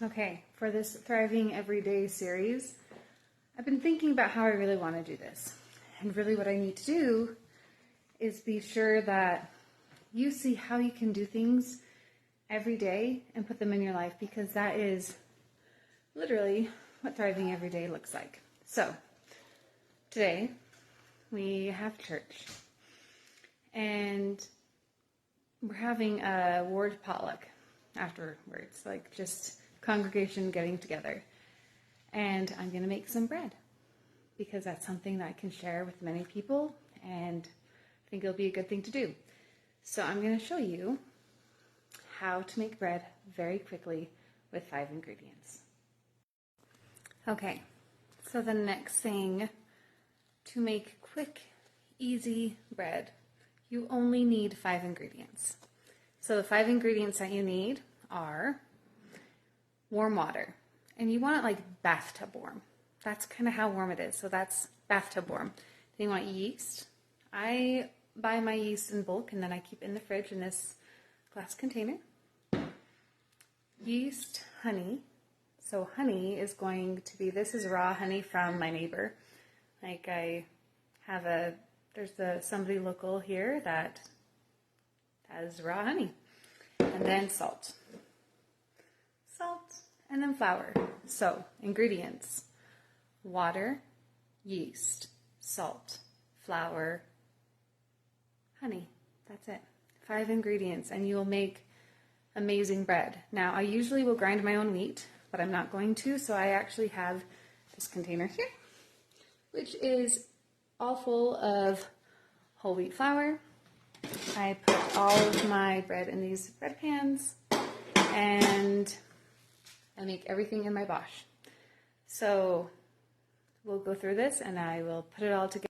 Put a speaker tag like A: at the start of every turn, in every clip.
A: Okay, for this Thriving Everyday series, I've been thinking about how I really want to do this. And really what I need to do is be sure that you see how you can do things every day and put them in your life, because that is literally what Thriving Every Day looks like. So, today we have church and we're having a ward potluck afterwards, like just congregation getting together. And I'm going to make some bread because that's something that I can share with many people and I think it'll be a good thing to do. So I'm going to show you how to make bread very quickly with 5 ingredients. Okay, so the next thing to make quick, easy bread, you only need 5 ingredients. So the 5 ingredients that you need are warm water. And you want it like bathtub warm. That's kind of how warm it is. So that's bathtub warm. Then you want yeast. I buy my yeast in bulk and then I keep it in the fridge in this glass container. Yeast, honey. So honey is going to be, this is raw honey from my neighbor. Like there's somebody local here that has raw honey. And then salt. And then flour. So, ingredients: water, yeast, salt, flour, honey. That's it. 5 ingredients and you'll make amazing bread. Now, I usually will grind my own wheat, but I'm not going to, so I actually have this container here, which is all full of whole wheat flour. I put all of my bread in these bread pans and I make everything in my Bosch. So we'll go through this and I will put it all together.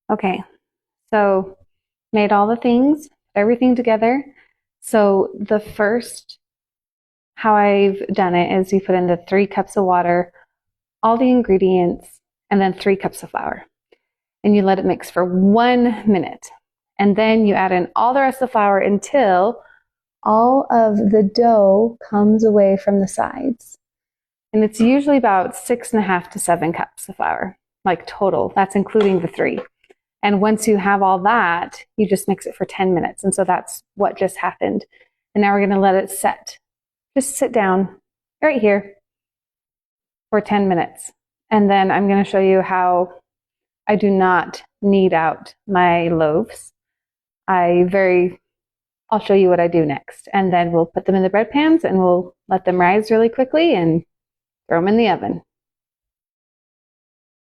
A: Okay, so made all the things, everything together. So the first, how I've done it is you put in the 3 cups of water, all the ingredients, and then 3 cups of flour. And you let it mix for 1 minute. And then you add in all the rest of the flour until all of the dough comes away from the sides. And it's usually about 6.5 to 7 cups of flour, like total. That's including the 3. And once you have all that, you just mix it for 10 minutes. And so that's what just happened. And now we're going to let it set. Just sit down right here for 10 minutes. And then I'm going to show you how I do not knead out my loaves. I'll show you what I do next. And then we'll put them in the bread pans and we'll let them rise really quickly and throw them in the oven.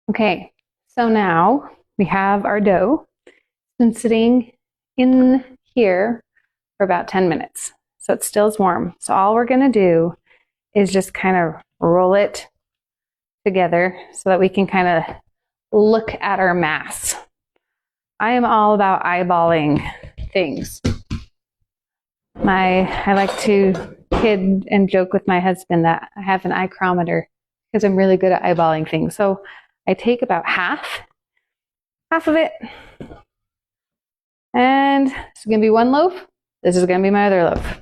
A: Okay, so now we have our dough. It's been sitting in here for about 10 minutes. So it still is warm. So all we're going to do is just kind of roll it together so that we can kind of look at our mass. I am all about eyeballing things. I like to kid and joke with my husband that I have an eye-chrometer because I'm really good at eyeballing things. So I take about half of it, and this is going to be 1 loaf. This is going to be my other loaf.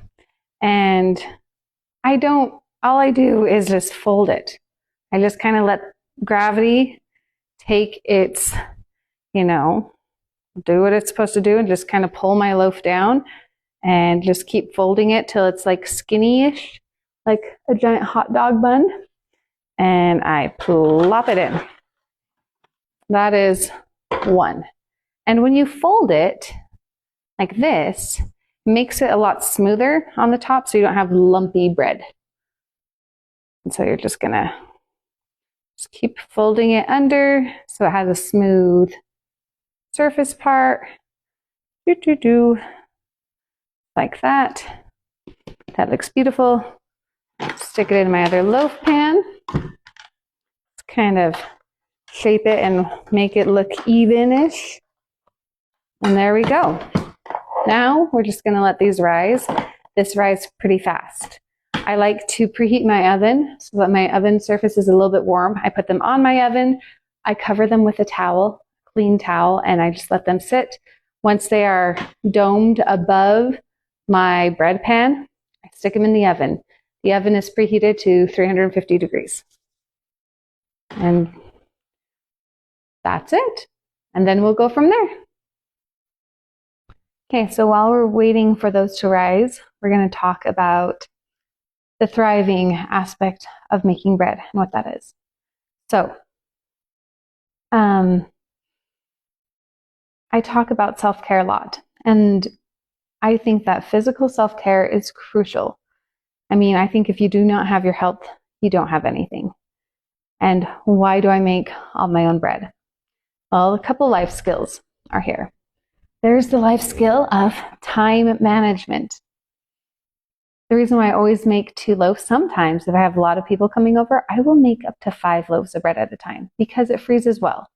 A: And I don't all I do is just fold it. I just kind of let gravity take its, do what it's supposed to do and just kind of pull my loaf down and just keep folding it till it's like skinny-ish, like a giant hot dog bun. And I plop it in. That is one. And when you fold it like this, it makes it a lot smoother on the top so you don't have lumpy bread. And so you're just gonna just keep folding it under so it has a smooth surface part. Like that. That looks beautiful. Stick it in my other loaf pan. Just kind of shape it and make it look even-ish. And there we go. Now we're just going to let these rise. This rises pretty fast. I like to preheat my oven so that my oven surface is a little bit warm. I put them on my oven. I cover them with a towel, clean towel, and I just let them sit. Once they are domed above my bread pan, I stick them in the oven. The oven is preheated to 350 degrees. And that's it. And then we'll go from there. Okay, so while we're waiting for those to rise, we're going to talk about the thriving aspect of making bread and what that is. So, I talk about self-care a lot, and I think that physical self-care is crucial. I mean, I think if you do not have your health, you don't have anything. And why do I make all my own bread? Well, a couple life skills are here. There's the life skill of time management. The reason why I always make 2 loaves, sometimes if I have a lot of people coming over, I will make up to 5 loaves of bread at a time because it freezes well.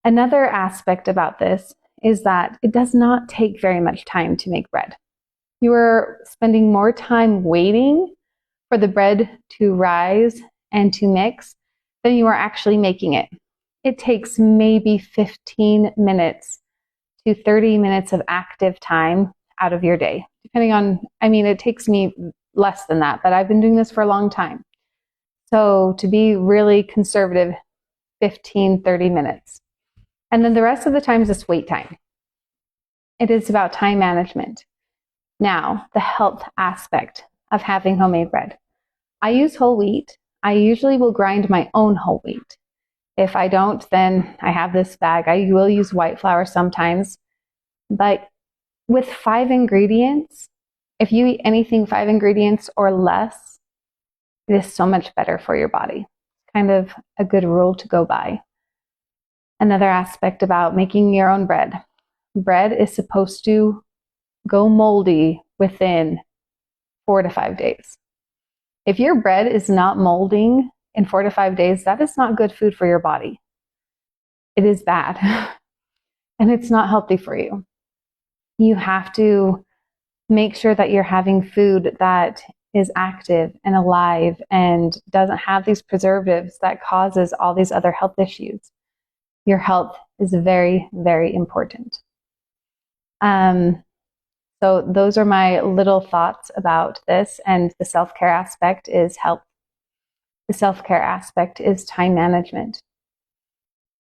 A: Another aspect about this is that it does not take very much time to make bread. You are spending more time waiting for the bread to rise and to mix than you are actually making it. It takes maybe 15 minutes to 30 minutes of active time out of your day, depending on, it takes me less than that, but I've been doing this for a long time. So to be really conservative, 15, 30 minutes. And then the rest of the time is just wait time. It is about time management. Now, the health aspect of having homemade bread. I use whole wheat. I usually will grind my own whole wheat. If I don't, then I have this bag. I will use white flour sometimes. But with 5 ingredients, if you eat anything 5 ingredients or less, it is so much better for your body. Kind of a good rule to go by. Another aspect about making your own bread. Bread is supposed to go moldy within 4 to 5 days. If your bread is not molding in 4 to 5 days, that is not good food for your body. It is bad. And it's not healthy for you. You have to make sure that you're having food that is active and alive and doesn't have these preservatives that causes all these other health issues. Your health is very, very important. So those are my little thoughts about this, and the self-care aspect is health. The self-care aspect is time management.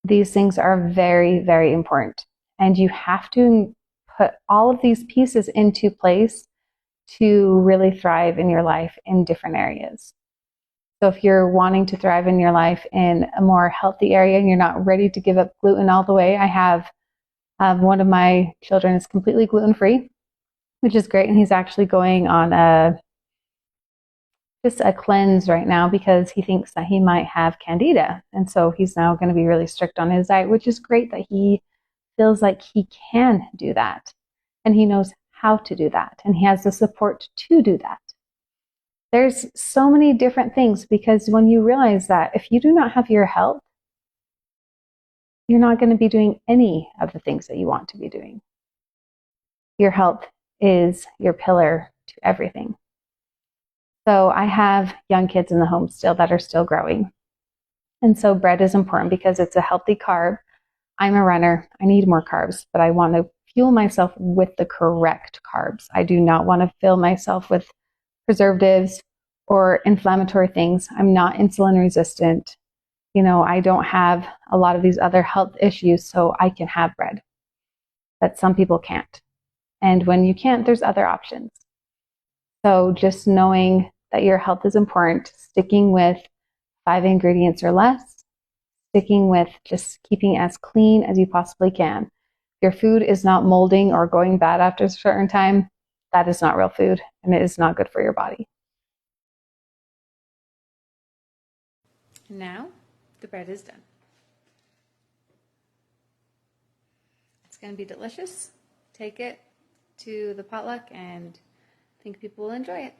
A: These things are very, very important, and you have to put all of these pieces into place to really thrive in your life in different areas. So if you're wanting to thrive in your life in a more healthy area and you're not ready to give up gluten all the way, I have one of my children is completely gluten-free, which is great. And he's actually going on just a cleanse right now because he thinks that he might have candida. And so he's now going to be really strict on his diet, which is great that he feels like he can do that. And he knows how to do that. And he has the support to do that. There's so many different things, because when you realize that if you do not have your health, you're not going to be doing any of the things that you want to be doing. Your health is your pillar to everything. So I have young kids in the home still that are still growing. And so bread is important because it's a healthy carb. I'm a runner. I need more carbs, but I want to fuel myself with the correct carbs. I do not want to fill myself with preservatives or inflammatory things. I'm not insulin resistant. I don't have a lot of these other health issues, so I can have bread. But some people can't. And when you can't, there's other options. So just knowing that your health is important, sticking with 5 ingredients or less, sticking with just keeping as clean as you possibly can. If your food is not molding or going bad after a certain time, that is not real food and it is not good for your body. Now the bread is done. It's going to be delicious. Take it to the potluck and I think people will enjoy it.